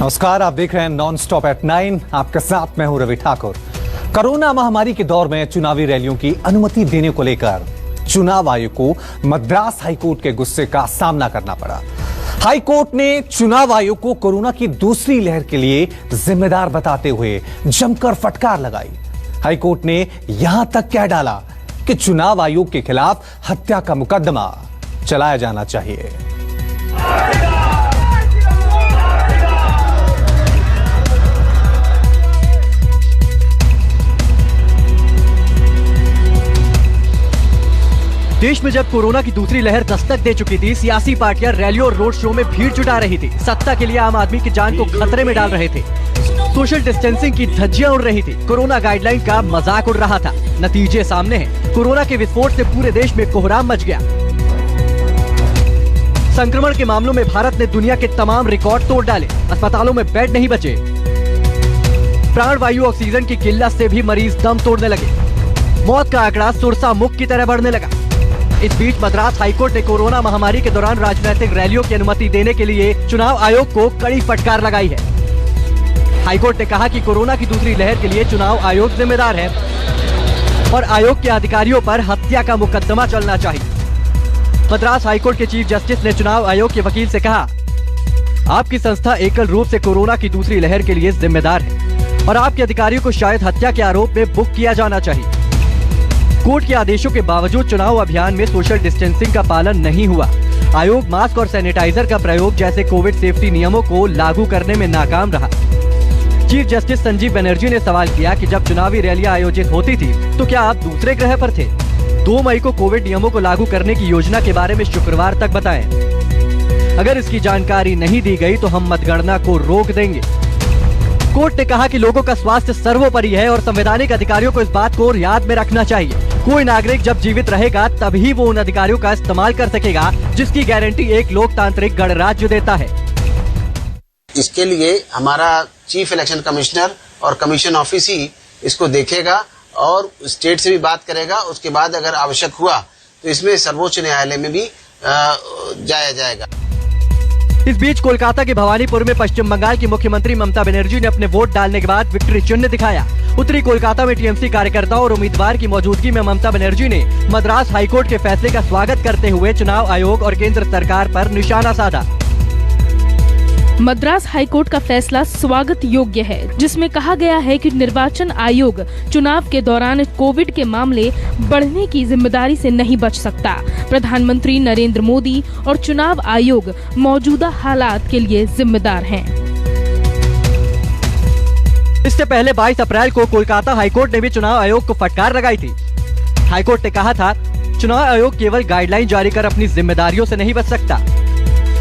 नमस्कार, आप देख रहे हैं नॉन स्टॉप एट 9। आपके साथ मैं हूं रवि ठाकुर। कोरोना महामारी के दौर में चुनावी रैलियों की अनुमति देने को लेकर चुनाव आयोग को मद्रास हाईकोर्ट के गुस्से का सामना करना पड़ा। हाईकोर्ट ने चुनाव आयोग को कोरोना की दूसरी लहर के लिए जिम्मेदार बताते हुए जमकर फटकार लगाई। हाईकोर्ट ने यहां तक कह डाला कि चुनाव आयोग के खिलाफ हत्या का मुकदमा चलाया जाना चाहिए। देश में जब कोरोना की दूसरी लहर दस्तक दे चुकी थी, सियासी पार्टियां रैलियों और रोड शो में भीड़ जुटा रही थी। सत्ता के लिए आम आदमी की जान को खतरे में डाल रहे थे। सोशल डिस्टेंसिंग की धज्जियां उड़ रही थी। कोरोना गाइडलाइन का मजाक उड़ रहा था। नतीजे सामने हैं। कोरोना के विस्फोट से पूरे देश में कोहराम मच गया। संक्रमण के मामलों में भारत ने दुनिया के तमाम रिकॉर्ड तोड़ डाले। अस्पतालों में बेड नहीं बचे। प्राणवायु ऑक्सीजन की किल्लत से भी मरीज दम तोड़ने लगे। मौत का आंकड़ा सुरसा मुख की तरह बढ़ने लगा। इस बीच मद्रास हाईकोर्ट ने कोरोना महामारी के दौरान राजनीतिक रैलियों की अनुमति देने के लिए चुनाव आयोग को कड़ी फटकार लगाई है। हाईकोर्ट ने कहा कि कोरोना की दूसरी लहर के लिए चुनाव आयोग जिम्मेदार है और आयोग के अधिकारियों पर हत्या का मुकदमा चलना चाहिए। मद्रास हाईकोर्ट के चीफ जस्टिस ने चुनाव आयोग के वकील से कहा, आपकी संस्था एकल रूप से कोरोना की दूसरी लहर के लिए जिम्मेदार है और आपके अधिकारियों को शायद हत्या के आरोप में बुक किया जाना चाहिए। कोर्ट के आदेशों के बावजूद चुनाव अभियान में सोशल डिस्टेंसिंग का पालन नहीं हुआ। आयोग मास्क और सैनिटाइजर का प्रयोग जैसे कोविड सेफ्टी नियमों को लागू करने में नाकाम रहा। चीफ जस्टिस संजीव बनर्जी ने सवाल किया कि जब चुनावी रैलियां आयोजित होती थी तो क्या आप दूसरे ग्रह पर थे? 2 मई को कोविड नियमों को लागू करने की योजना के बारे में शुक्रवार तक बताएं। अगर इसकी जानकारी नहीं दी गई तो हम मतगणना को रोक देंगे। कोर्ट ने कहा कि लोगों का स्वास्थ्य सर्वोपरि है और संवैधानिक अधिकारियों को इस बात को याद में रखना चाहिए। कोई नागरिक जब जीवित रहेगा तभी वो उन अधिकारियों का इस्तेमाल कर सकेगा जिसकी गारंटी एक लोकतांत्रिक गणराज्य देता है। इसके लिए हमारा चीफ इलेक्शन कमिश्नर और कमीशन ऑफिस ही इसको देखेगा और स्टेट से भी बात करेगा। उसके बाद अगर आवश्यक हुआ तो इसमें सर्वोच्च न्यायालय में भी जाया जाएगा। इस बीच कोलकाता के भवानीपुर में पश्चिम बंगाल की मुख्यमंत्री ममता बनर्जी ने अपने वोट डालने के बाद विक्ट्री चिन्ह दिखाया। उत्तरी कोलकाता में टीएमसी कार्यकर्ताओं और उम्मीदवार की मौजूदगी में ममता बनर्जी ने मद्रास हाईकोर्ट के फैसले का स्वागत करते हुए चुनाव आयोग और केंद्र सरकार पर निशाना साधा। मद्रास हाईकोर्ट का फैसला स्वागत योग्य है, जिसमें कहा गया है कि निर्वाचन आयोग चुनाव के दौरान कोविड के मामले बढ़ने की जिम्मेदारी से नहीं बच सकता। प्रधानमंत्री नरेंद्र मोदी और चुनाव आयोग मौजूदा हालात के लिए जिम्मेदार हैं। इससे पहले 22 अप्रैल को कोलकाता हाईकोर्ट ने भी चुनाव आयोग को फटकार लगाई थी। हाईकोर्ट ने कहा था, चुनाव आयोग केवल गाइडलाइन जारी कर अपनी जिम्मेदारियों से नहीं बच सकता।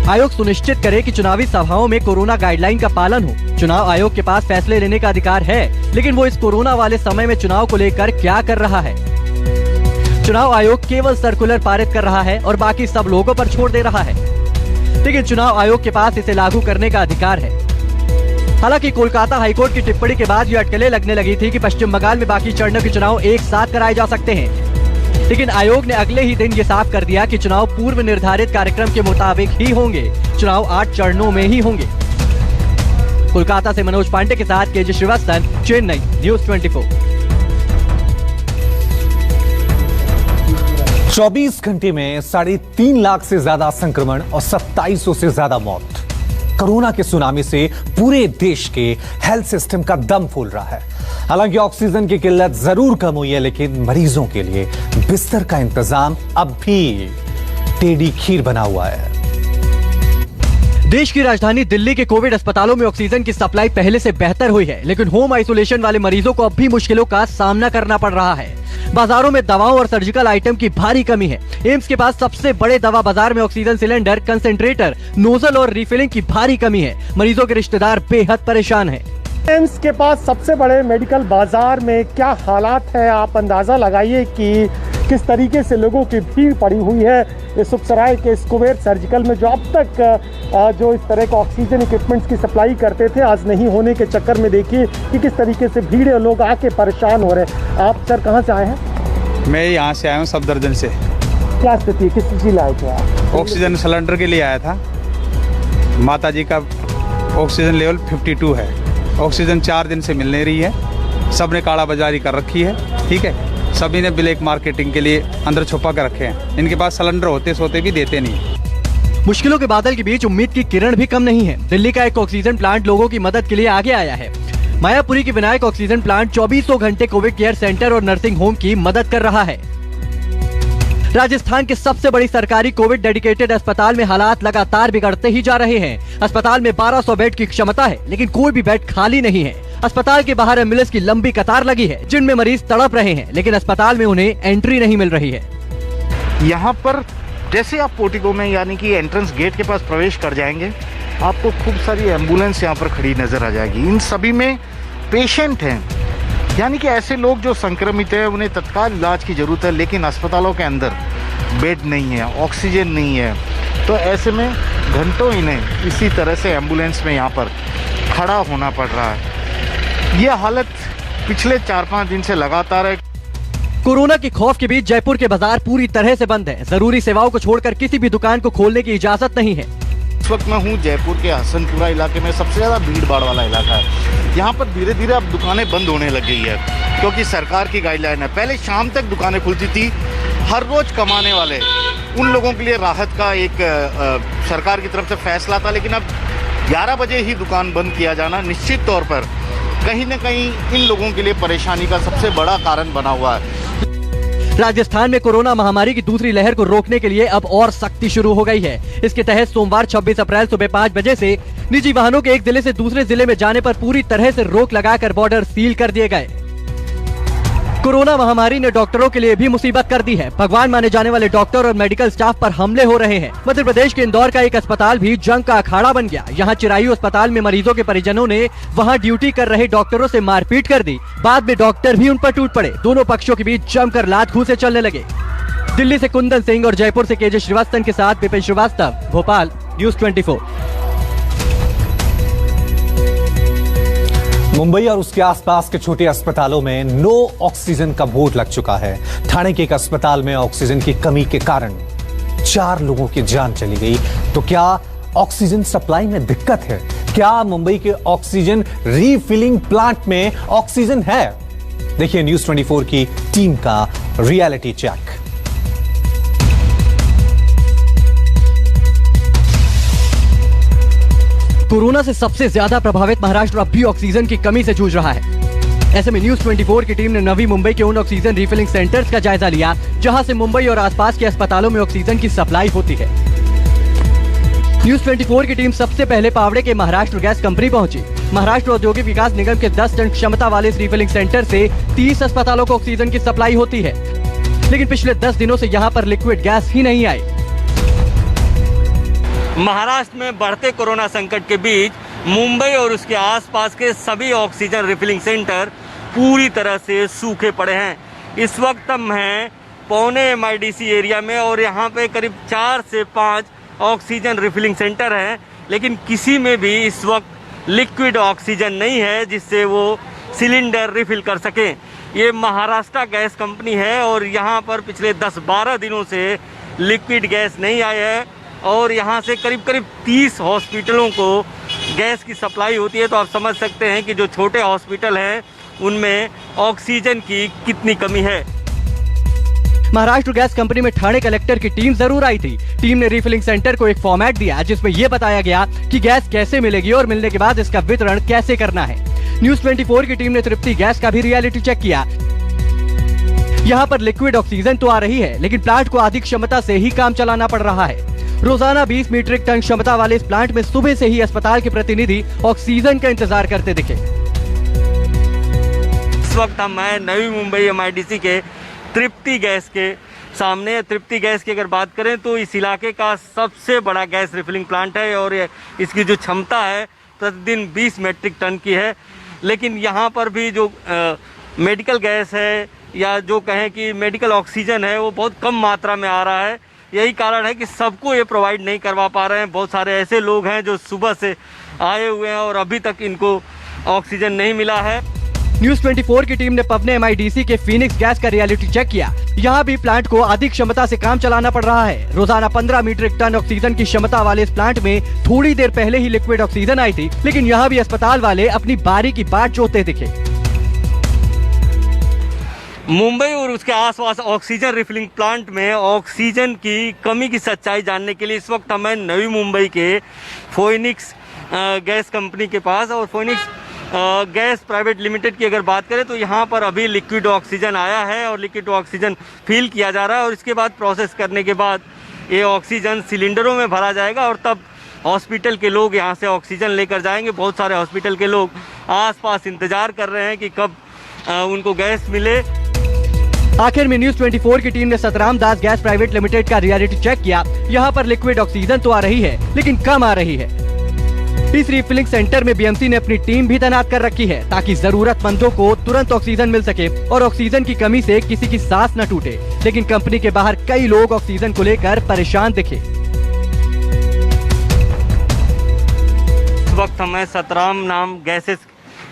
आयोग सुनिश्चित करे कि चुनावी सभाओं में कोरोना गाइडलाइन का पालन हो। चुनाव आयोग के पास फैसले लेने का अधिकार है, लेकिन वो इस कोरोना वाले समय में चुनाव को लेकर क्या कर रहा है? चुनाव आयोग केवल सर्कुलर पारित कर रहा है और बाकी सब लोगों पर छोड़ दे रहा है, लेकिन चुनाव आयोग के पास इसे लागू करने का अधिकार है। हालांकि कोलकाता हाईकोर्ट की टिप्पणी के बाद ये अटकलें लगने लगी थी कि पश्चिम बंगाल में बाकी चरणों के चुनाव एक साथ कराए जा सकते हैं, लेकिन आयोग ने अगले ही दिन ये साफ कर दिया कि चुनाव पूर्व निर्धारित कार्यक्रम के मुताबिक ही होंगे। चुनाव 8 चरणों में ही होंगे। कोलकाता से मनोज पांडे के साथ केजे श्रीवास्तव, चेन्नई, न्यूज़ 24। 24 घंटे में 3.5 लाख से ज्यादा संक्रमण और 2700 से ज्यादा मौत। कोरोना के सुनामी से पूरे देश के हेल्थ सिस्टम का दम फूल रहा है। हालांकि ऑक्सीजन की किल्लत जरूर कम हुई है, लेकिन मरीजों के लिए बिस्तर का इंतजाम अब भी टेढ़ी खीर बना हुआ है। देश की राजधानी दिल्ली के कोविड अस्पतालों में ऑक्सीजन की सप्लाई पहले से बेहतर हुई है, लेकिन होम आइसोलेशन वाले मरीजों को अब भी मुश्किलों का सामना करना पड़ रहा है। बाजारों में दवाओं और सर्जिकल आइटम की भारी कमी है। एम्स के पास सबसे बड़े दवा बाजार में ऑक्सीजन सिलेंडर, कंसेंट्रेटर, नोजल और रिफिलिंग की भारी कमी है। मरीजों के रिश्तेदार बेहद परेशान हैं। एम्स के पास सबसे बड़े मेडिकल बाजार में क्या हालात है, आप अंदाज़ा लगाइए कि किस तरीके से लोगों की भीड़ पड़ी हुई है। ये सुखसराय के स्क्वायर सर्जिकल में जो अब तक जो इस तरह के ऑक्सीजन इक्विपमेंट्स की सप्लाई करते थे, आज नहीं होने के चक्कर में देखिए कि किस तरीके से भीड़ है, लोग आके परेशान हो रहे हैं। आप सर कहाँ से आए हैं? मैं यहाँ से आया हूँ सफदरजंग से। क्या स्थिति, किस चीज़ लाए थे आप? ऑक्सीजन सिलेंडर के लिए आया था। माता जी का ऑक्सीजन लेवल 52 है। ऑक्सीजन 4 दिन से मिल नहीं रही है। सब ने कालाबाजारी कर रखी है, ठीक है। सभी ने ब्लैक मार्केटिंग के लिए अंदर छुपा कर रखे हैं। इनके पास सिलेंडर होते सोते भी देते नहीं। मुश्किलों के बादल के बीच उम्मीद की किरण भी कम नहीं है। दिल्ली का एक ऑक्सीजन प्लांट लोगों की मदद के लिए आगे आया है। मायापुरी की विनायक ऑक्सीजन प्लांट 2400 घंटे कोविड केयर सेंटर और नर्सिंग होम की मदद कर रहा है। राजस्थान के सबसे बड़ी सरकारी कोविड डेडिकेटेड अस्पताल में हालात लगातार बिगड़ते ही जा रहे हैं। अस्पताल में 1200 बेड की क्षमता है, लेकिन कोई भी बेड खाली नहीं है। अस्पताल के बाहर एम्बुलेंस की लंबी कतार लगी है, जिनमें मरीज तड़प रहे हैं, लेकिन अस्पताल में उन्हें एंट्री नहीं मिल रही है। यहाँ पर जैसे आप पोर्टिको में यानी कि एंट्रेंस गेट के पास प्रवेश कर जाएंगे, आपको खूब सारी एम्बुलेंस यहाँ पर खड़ी नजर आ जाएगी। इन सभी में पेशेंट हैं, यानी कि ऐसे लोग जो संक्रमित हैं, उन्हें तत्काल इलाज की ज़रूरत है, लेकिन अस्पतालों के अंदर बेड नहीं है, ऑक्सीजन नहीं है। तो ऐसे में घंटों इन्हें इसी तरह से एम्बुलेंस में यहाँ पर खड़ा होना पड़ रहा है। ये हालत पिछले 4-5 दिन से लगातार है। कोरोना के खौफ के बीच जयपुर के बाजार पूरी तरह से बंद है। जरूरी सेवाओं को छोड़कर किसी भी दुकान को खोलने की इजाजत नहीं है। इस वक्त मैं हूँ जयपुर के हसनपुरा इलाके में, सबसे ज़्यादा भीड़ भाड़ वाला इलाका है। यहाँ पर धीरे धीरे अब दुकानें बंद होने लग गई है, क्योंकि सरकार की गाइडलाइन है। पहले शाम तक दुकानें खुलती थी। हर रोज कमाने वाले उन लोगों के लिए राहत का एक सरकार की तरफ से फैसला था, लेकिन अब 11 बजे ही दुकान बंद किया जाना निश्चित तौर पर कहीं न कहीं इन लोगों के लिए परेशानी का सबसे बड़ा कारण बना हुआ है। राजस्थान में कोरोना महामारी की दूसरी लहर को रोकने के लिए अब और सख्ती शुरू हो गई है। इसके तहत सोमवार 26 अप्रैल सुबह 5 बजे से निजी वाहनों के एक जिले से दूसरे जिले में जाने पर पूरी तरह से रोक लगाकर बॉर्डर सील कर दिए गए। कोरोना महामारी ने डॉक्टरों के लिए भी मुसीबत कर दी है। भगवान माने जाने वाले डॉक्टर और मेडिकल स्टाफ पर हमले हो रहे हैं। मध्य प्रदेश के इंदौर का एक अस्पताल भी जंग का अखाड़ा बन गया। यहाँ चिरायु अस्पताल में मरीजों के परिजनों ने वहाँ ड्यूटी कर रहे डॉक्टरों से मारपीट कर दी। बाद में डॉक्टर भी उन पर टूट पड़े। दोनों पक्षों के बीच जमकर लात घूंसे चलने लगे। दिल्ली से कुंदन सिंह और जयपुर से केजे श्रीवास्तव के साथ विपिन श्रीवास्तव, भोपाल, न्यूज़ 24। मुंबई और उसके आसपास के छोटे अस्पतालों में नो ऑक्सीजन का बोर्ड लग चुका है। ठाणे के एक अस्पताल में ऑक्सीजन की कमी के कारण 4 लोगों की जान चली गई। तो क्या ऑक्सीजन सप्लाई में दिक्कत है? क्या मुंबई के ऑक्सीजन रीफिलिंग प्लांट में ऑक्सीजन है? देखिए न्यूज़ 24 की टीम का रियलिटी चेक। कोरोना से सबसे ज्यादा प्रभावित महाराष्ट्र अब भी ऑक्सीजन की कमी से जूझ रहा है। ऐसे में न्यूज़ 24 की टीम ने नवी मुंबई के उन ऑक्सीजन रिफिलिंग सेंटर्स का जायजा लिया जहां से मुंबई और आसपास के अस्पतालों में ऑक्सीजन की सप्लाई होती है। न्यूज़ 24 की टीम सबसे पहले पावड़े के महाराष्ट्र गैस कंपनी पहुंची। महाराष्ट्र औद्योगिक विकास निगम के 10 टन क्षमता वाले इस रिफिलिंग सेंटर से 30 अस्पतालों को ऑक्सीजन की सप्लाई होती है, लेकिन पिछले 10 दिनों से यहाँ पर लिक्विड गैस ही नहीं आई। महाराष्ट्र में बढ़ते कोरोना संकट के बीच मुंबई और उसके आसपास के सभी ऑक्सीजन रिफिलिंग सेंटर पूरी तरह से सूखे पड़े हैं। इस वक्त हम हैं पौने MIDC एरिया में और यहाँ पे करीब 4 से 5 ऑक्सीजन रिफिलिंग सेंटर हैं, लेकिन किसी में भी इस वक्त लिक्विड ऑक्सीजन नहीं है जिससे वो सिलेंडर रिफिल कर सकें। ये महाराष्ट्र गैस कंपनी है और यहाँ पर पिछले 10-12 दिनों से लिक्विड गैस नहीं आया है और यहाँ से करीब 30 हॉस्पिटलों को गैस की सप्लाई होती है। तो आप समझ सकते हैं कि जो छोटे हॉस्पिटल हैं उनमें ऑक्सीजन की कितनी कमी है। महाराष्ट्र गैस कंपनी में ठाणे कलेक्टर की टीम जरूर आई थी। टीम ने रिफिलिंग सेंटर को एक फॉर्मेट दिया जिसमें यह बताया गया कि गैस कैसे मिलेगी और मिलने के बाद इसका वितरण कैसे करना है। न्यूज़ 24 की टीम ने तृप्ति गैस का भी रियलिटी चेक किया। यहाँ पर लिक्विड ऑक्सीजन तो आ रही है, लेकिन प्लांट को आधी क्षमता से ही काम चलाना पड़ रहा है। रोजाना 20 मीट्रिक टन क्षमता वाले इस प्लांट में सुबह से ही अस्पताल के प्रतिनिधि ऑक्सीजन का इंतजार करते दिखे। इस वक्त हम हैं नवी मुंबई MIDC के तृप्ति गैस के सामने। तृप्ति गैस की अगर बात करें तो इस इलाके का सबसे बड़ा गैस रिफिलिंग प्लांट है और इसकी जो क्षमता है प्रतिदिन 20 मीट्रिक टन की है। लेकिन यहाँ पर भी जो मेडिकल गैस है या जो कहें कि मेडिकल ऑक्सीजन है वो बहुत कम मात्रा में आ रहा है। यही कारण है कि सबको ये प्रोवाइड नहीं करवा पा रहे हैं। बहुत सारे ऐसे लोग हैं जो सुबह से आए हुए हैं और अभी तक इनको ऑक्सीजन नहीं मिला है। न्यूज 24 की टीम ने पवने MIDC के फीनिक्स गैस का रियलिटी चेक किया। यहाँ भी प्लांट को अधिक क्षमता से काम चलाना पड़ रहा है। रोजाना 15 मीट्रिक टन ऑक्सीजन की क्षमता वाले इस प्लांट में थोड़ी देर पहले ही लिक्विड ऑक्सीजन आई थी, लेकिन यहाँ भी अस्पताल वाले अपनी बारी की बाट जोतते दिखे। मुंबई और उसके आसपास ऑक्सीजन रिफिलिंग प्लांट में ऑक्सीजन की कमी की सच्चाई जानने के लिए इस वक्त हमें नवी मुंबई के फोइनिक्स गैस कंपनी के पास, और फोइनिक्स गैस प्राइवेट लिमिटेड की अगर बात करें तो यहाँ पर अभी लिक्विड ऑक्सीजन आया है और लिक्विड ऑक्सीजन फिल किया जा रहा है, और इसके बाद प्रोसेस करने के बाद ये ऑक्सीजन सिलेंडरों में भरा जाएगा और तब हॉस्पिटल के लोग यहाँ से ऑक्सीजन लेकर जाएंगे। बहुत सारे हॉस्पिटल के लोग आसपास इंतजार कर रहे हैं कि कब उनको गैस मिले। आखिर में न्यूज 24 की टीम ने Satram Das gas private limited का रियलिटी चेक किया। यहाँ पर लिक्विड ऑक्सीजन तो आ रही है, लेकिन कम आ रही है। इस रिफिलिंग सेंटर में BMC ने अपनी टीम भी तैनात कर रखी है, ताकि जरूरतमंदों को तुरंत ऑक्सीजन मिल सके और ऑक्सीजन की कमी से किसी की सांस न टूटे। लेकिन कंपनी के बाहर कई लोग ऑक्सीजन को लेकर परेशान दिखे। इस वक्त हमें सतराम नाम गैसेस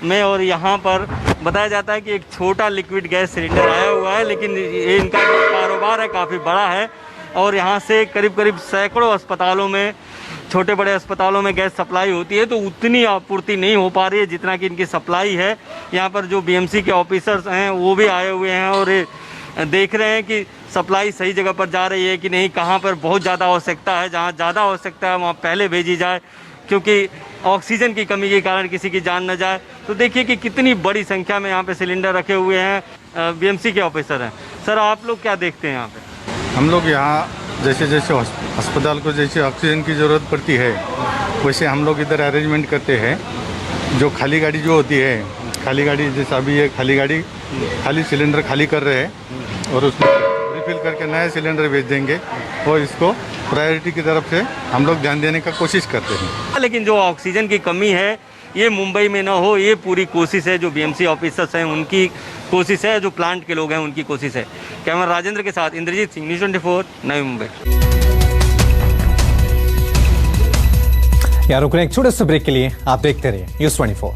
में, और यहाँ पर बताया जाता है कि एक छोटा लिक्विड गैस सिलेंडर आया हुआ है, लेकिन ये इनका जो कारोबार है काफ़ी बड़ा है और यहाँ से करीब करीब सैकड़ों अस्पतालों में, छोटे बड़े अस्पतालों में गैस सप्लाई होती है, तो उतनी आपूर्ति नहीं हो पा रही है जितना कि इनकी सप्लाई है। यहाँ पर जो BMC के ऑफिसर्स हैं वो भी आए हुए हैं और देख रहे हैं कि सप्लाई सही जगह पर जा रही है कि नहीं, कहाँ पर बहुत ज़्यादा आवश्यकता है, जहाँ ज़्यादा आवश्यकता है वहाँ पहले भेजी जाए, क्योंकि ऑक्सीजन की कमी के कारण किसी की जान न जाए। तो देखिए कि कितनी बड़ी संख्या में यहाँ पे सिलेंडर रखे हुए हैं। BMC के ऑफिसर हैं। सर, आप लोग क्या देखते हैं यहाँ पे? हम लोग यहाँ जैसे जैसे अस्पताल को जैसे ऑक्सीजन की ज़रूरत पड़ती है, वैसे हम लोग इधर अरेंजमेंट करते हैं। जो खाली गाड़ी जो होती है, खाली गाड़ी जैसे अभी ये खाली गाड़ी खाली सिलेंडर खाली कर रहे हैं और उसको रिफिल करके नए सिलेंडर भेज देंगे, और इसको प्रायोरिटी की तरफ से हम लोग ध्यान देने का कोशिश करते हैं। लेकिन जो ऑक्सीजन की कमी है ये मुंबई में ना हो, ये पूरी कोशिश है जो BMC ऑफिसर्स हैं उनकी कोशिश है, जो प्लांट के लोग हैं उनकी कोशिश है। कैमरा राजेंद्र के साथ इंद्रजीत सिंह, न्यूज़ 24, नई मुंबई। यार रुक रहे एक छोटे से ब्रेक के लिए, आप देखते रहिए न्यूज़ 24।